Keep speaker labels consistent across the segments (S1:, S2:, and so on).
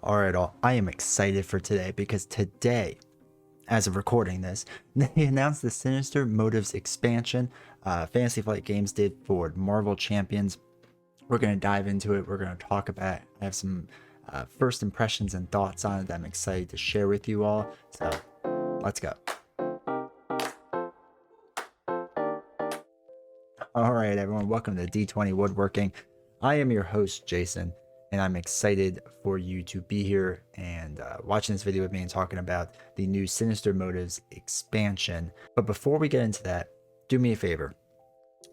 S1: All right, all. I am excited for today because today, as of recording this, they announced the Sinister Motives Expansion. Fantasy Flight Games did for Marvel Champions. We're going to dive into it. We're going to talk about it. I have some first impressions and thoughts on it that I'm excited to share with you all. So let's go. All right, everyone. Welcome to D20 Woodworking. I am your host, Jason, and I'm excited for you to be here and watching this video with me and talking about the new Sinister Motives expansion. But before we get into that, do me a favor.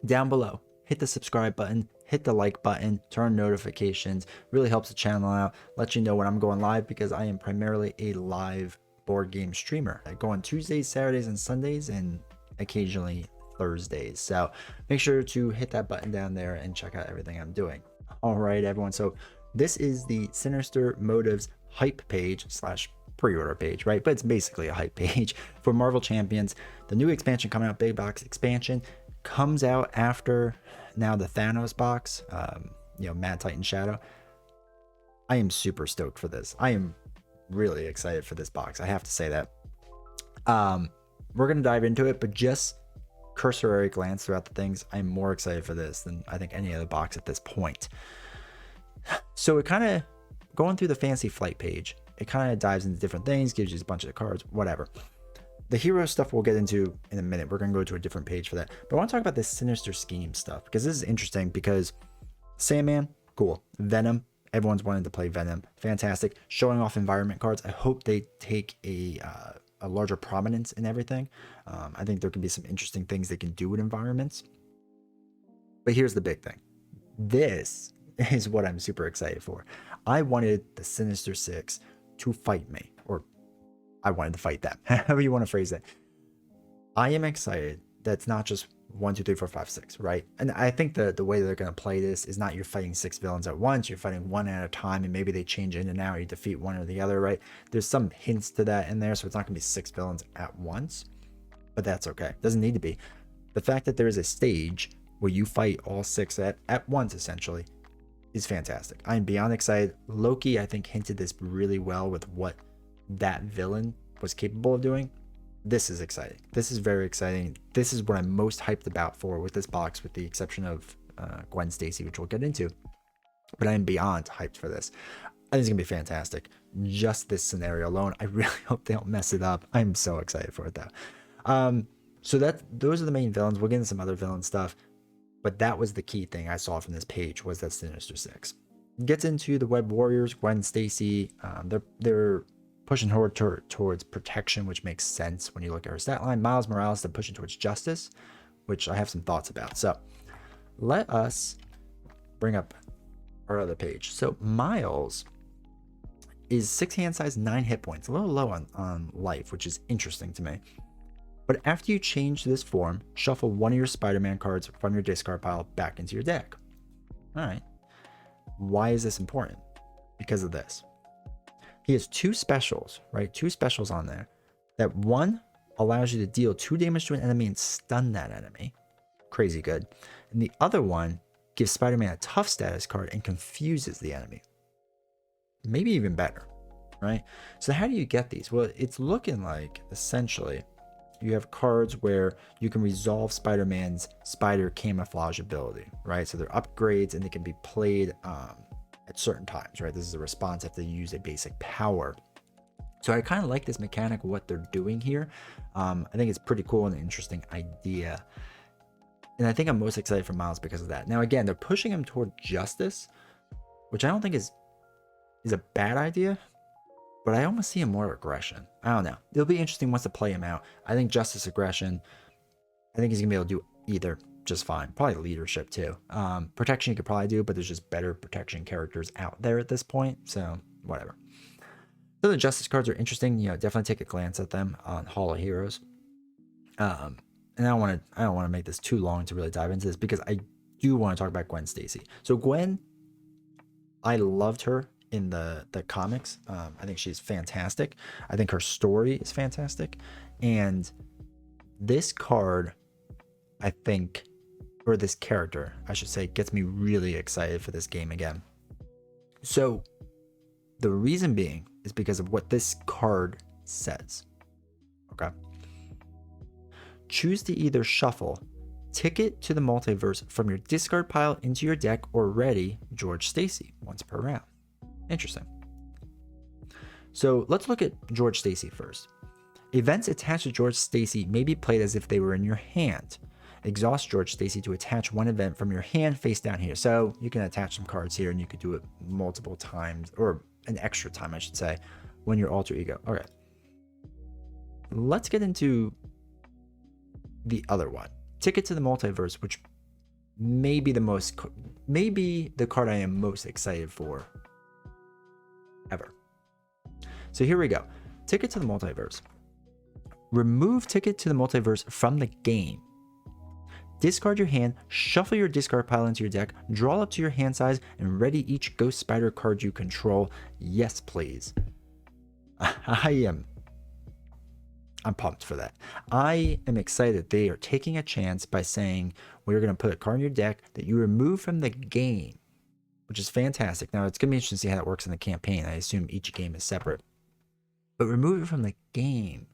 S1: Down below, hit the subscribe button, hit the like button, turn on notifications. Really helps the channel out. Let you know when I'm going live because I am primarily a live board game streamer. I go on Tuesdays, Saturdays, and Sundays, and occasionally Thursdays. So make sure to hit that button down there and check out everything I'm doing. All right, everyone. So this is the Sinister Motives hype page slash pre-order page, right? But it's basically a hype page for Marvel Champions. The new expansion coming out, big box expansion, comes out after now the Thanos box, Mad Titan Shadow. I am super stoked for this. I am really excited for this box. I have to say that. We're going to dive into it, but just cursory glance throughout the things, I'm more excited for this than I think any other box at this point. So it kind of, going through the Fantasy Flight page, it kind of dives into different things, gives you a bunch of cards, whatever. The hero stuff we'll get into in a minute. We're going to go to a different page for that. But I want to talk about this Sinister Scheme stuff, because this is interesting, because Sandman, cool. Venom, everyone's wanted to play Venom. Fantastic. Showing off environment cards. I hope they take a larger prominence in everything. I think there can be some interesting things they can do with environments. But here's the big thing. This is what I'm super excited for. I wanted the Sinister Six to fight me, or I wanted to fight them, however you want to phrase it. I am excited that it's not just 1, 2, 3, 4, 5, 6, right? And I think the way they're going to play this is not you're fighting 6 villains at once, you're fighting one at a time, and maybe they change in and out, you defeat one or the other, right? There's some hints to that in there, so it's not going to be 6 villains at once, but that's okay. It doesn't need to be. The fact that there is a stage where you fight all 6 at once, essentially, is fantastic. I'm beyond excited. Loki, I think, hinted this really well with what that villain was capable of doing. This is exciting. This is very exciting. This is what I'm most hyped about for with this box, with the exception of Gwen Stacy, which we'll get into. But I am beyond hyped for this. I think it's gonna be fantastic. Just this scenario alone, I really hope they don't mess it up. I'm so excited for it though. So those are the main villains. We'll get into some other villain stuff, but that was the key thing I saw from this page, was that Sinister Six. Gets into the Web Warriors, Gwen Stacy. They're pushing her towards protection, which makes sense when you look at her stat line. Miles Morales, they're pushing towards justice, which I have some thoughts about. So let us bring up our other page. So Miles is 6 hand size, 9 hit points, a little low on life, which is interesting to me. But after you change this form, shuffle one of your Spider-Man cards from your discard pile back into your deck. All right. Why is this important? Because of this. He has 2 specials, right? 2 specials on there. That one allows you to deal 2 damage to an enemy and stun that enemy. Crazy good. And the other one gives Spider-Man a tough status card and confuses the enemy. Maybe even better, right? So how do you get these? Well, it's looking like, essentially, you have cards where you can resolve Spider-Man's spider camouflage ability, right? So they're upgrades and they can be played at certain times, right? This is a response after you use a basic power. So I kind of like this mechanic, what they're doing here. I think it's pretty cool and an interesting idea. And I think I'm most excited for Miles because of that. Now, again, they're pushing him toward justice, which I don't think is a bad idea, but I almost see him more aggression. I don't know. It'll be interesting once to play him out. I think justice, aggression, I think he's gonna be able to do either just fine. Probably leadership too. Protection you could probably do, but there's just better protection characters out there at this point. So whatever. So the justice cards are interesting. Definitely take a glance at them on Hall of Heroes. And I don't want to make this too long to really dive into this, because I do want to talk about Gwen Stacy. So Gwen, I loved her in the comics. I think she's fantastic. I think her story is fantastic. And this card, I think, or this character, I should say, gets me really excited for this game again. So The reason being is because of what this card says. Okay. Choose to either shuffle Ticket to the Multiverse from your discard pile into your deck or ready George Stacy once per round. Interesting. So let's look at George Stacy first. Events attached to George Stacy may be played as if they were in your hand. Exhaust George Stacy to attach one event from your hand face down here. So you can attach some cards here and you could do it multiple times, or an extra time, I should say, when your alter ego. Okay. Let's get into the other one. Ticket to the Multiverse, which may be the card I am most excited for ever. So here we go. Ticket to the Multiverse. Remove Ticket to the Multiverse from the game. Discard your hand, shuffle your discard pile into your deck, draw up to your hand size, and ready each Ghost Spider card you control. Yes, please. I'm pumped for that. I am excited. They are taking a chance by saying we're going to put a card in your deck that you remove from the game, which is fantastic. Now, it's going to be interesting to see how that works in the campaign. I assume each game is separate. But remove it from the game.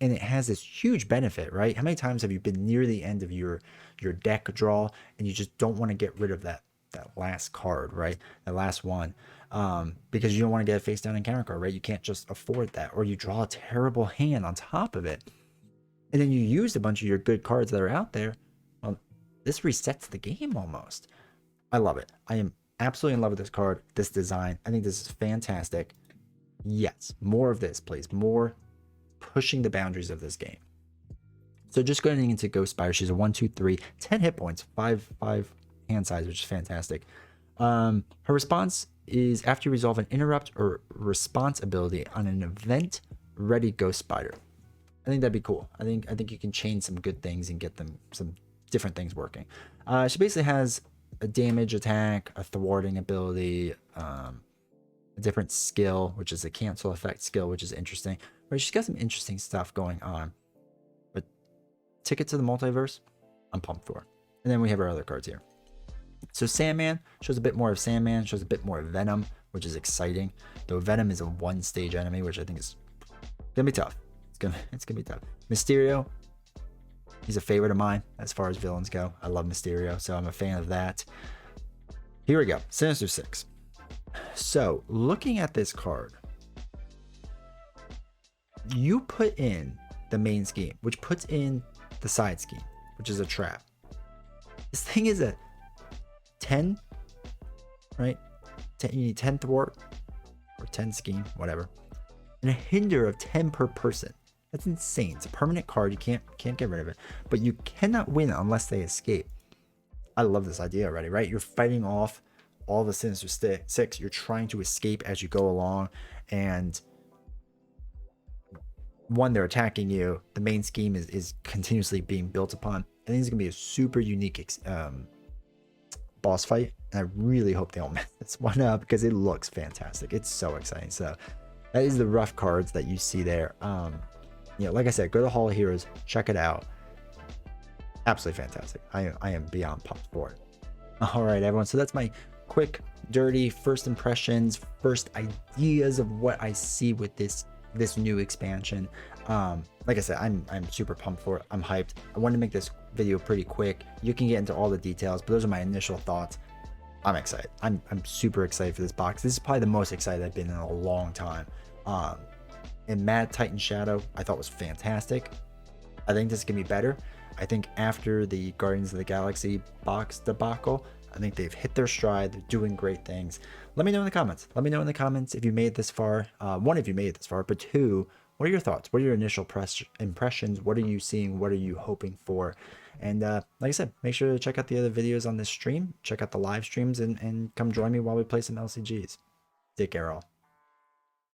S1: And it has this huge benefit, right? How many times have you been near the end of your deck draw and you just don't want to get rid of that last card, right? The last one. Because you don't want to get a face down encounter card, right? You can't just afford that. Or you draw a terrible hand on top of it. And then you use a bunch of your good cards that are out there. Well, this resets the game almost. I love it. I am absolutely in love with this card, this design. I think this is fantastic. Yes, more of this, please. More pushing the boundaries of this game. So just going into Ghost Spider, she's a 1/2/3, 10 hit points, 5 hand size, which is fantastic. Her response is after you resolve an interrupt or response ability on an event ready Ghost Spider. I think that'd be cool. I think you can chain some good things and get them some different things working. She basically has a damage attack, a thwarting ability, a different skill, which is a cancel effect skill, which is interesting. Right, she's got some interesting stuff going on. But Ticket to the Multiverse, I'm pumped for. And then we have our other cards here. So Sandman shows a bit more of Sandman, shows a bit more of Venom, which is exciting. Though Venom is a one-stage enemy, which I think is gonna be tough. It's gonna be tough. Mysterio, he's a favorite of mine as far as villains go. I love Mysterio, so I'm a fan of that. Here we go, Sinister Six. So looking at this card, you put in the main scheme, which puts in the side scheme, which is a trap. This thing is a 10, right? You need 10 thwart or 10 scheme, whatever, and a hinder of 10 per person. That's insane. It's a permanent card. You can't get rid of it, but you cannot win unless they escape. I love this idea already, right? You're fighting off all the Sinister Six. You're trying to escape as you go along, and one, they're attacking you. The main scheme is continuously being built upon. I think it's gonna be a super unique boss fight, and I really hope they don't mess this one up because it looks fantastic. It's so exciting. So that is the rough cards that you see there. Like I said, go to Hall of Heroes, check it out. Absolutely fantastic. I am beyond pumped for it. All right, everyone. So that's my quick, dirty first impressions, first ideas of what I see with this new expansion. Like I said, I'm super pumped for it. I'm hyped. I wanted to make this video pretty quick. You can get into all the details, but those are my initial thoughts. I'm excited. I'm super excited for this box. This is probably the most excited I've been in a long time. And Mad Titan Shadow I thought was fantastic. I think this is gonna be better. I think after the Guardians of the Galaxy box debacle, I think they've hit their stride. They're doing great things. Let me know in the comments. Let me know in the comments if you made it this far. One, if you made it this far, but two, what are your thoughts? What are your initial impressions? What are you seeing? What are you hoping for? And like I said, make sure to check out the other videos on this stream. Check out the live streams and come join me while we play some LCGs. Take care, all.